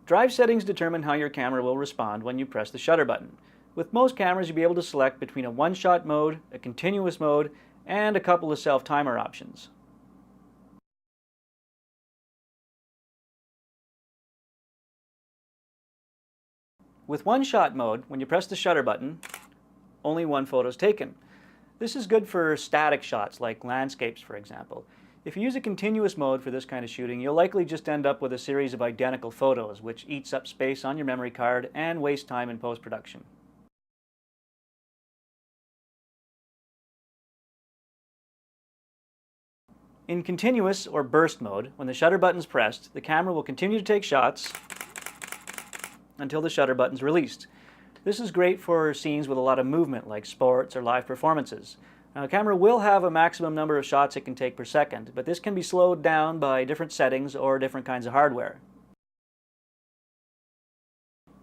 Drive settings determine how your camera will respond when you press the shutter button. With most cameras, you'll be able to select between a one-shot mode, a continuous mode, and a couple of self-timer options. With one-shot mode, when you press the shutter button, only one photo is taken. This is good for static shots like landscapes, for example. If you use a continuous mode for this kind of shooting, you'll likely just end up with a series of identical photos, which eats up space on your memory card and wastes time in post-production. In continuous or burst mode, when the shutter button is pressed, the camera will continue to take shots until the shutter button is released. This is great for scenes with a lot of movement like sports or live performances. Now, the camera will have a maximum number of shots it can take per second, but this can be slowed down by different settings or different kinds of hardware.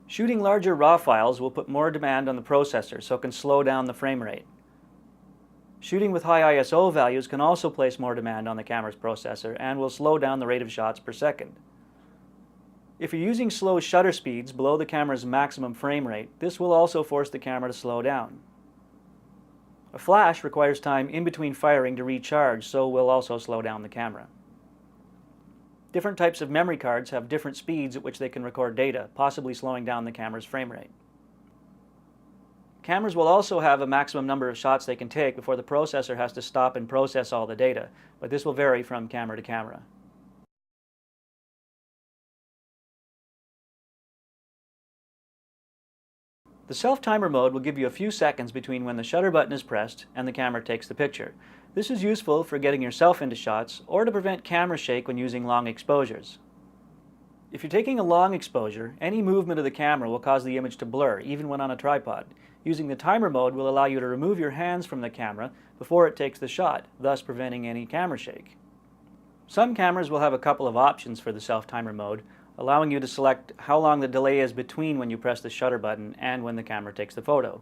Shooting larger RAW files will put more demand on the processor, so it can slow down the frame rate. Shooting with high ISO values can also place more demand on the camera's processor and will slow down the rate of shots per second. If you're using slow shutter speeds below the camera's maximum frame rate, this will also force the camera to slow down. A flash requires time in between firing to recharge, so will also slow down the camera. Different types of memory cards have different speeds at which they can record data, possibly slowing down the camera's frame rate. Cameras will also have a maximum number of shots they can take before the processor has to stop and process all the data, but this will vary from camera to camera. The self-timer mode will give you a few seconds between when the shutter button is pressed and the camera takes the picture. This is useful for getting yourself into shots or to prevent camera shake when using long exposures. If you're taking a long exposure, any movement of the camera will cause the image to blur, even when on a tripod. Using the timer mode will allow you to remove your hands from the camera before it takes the shot, thus preventing any camera shake. Some cameras will have a couple of options for the self-timer mode, allowing you to select how long the delay is between when you press the shutter button and when the camera takes the photo.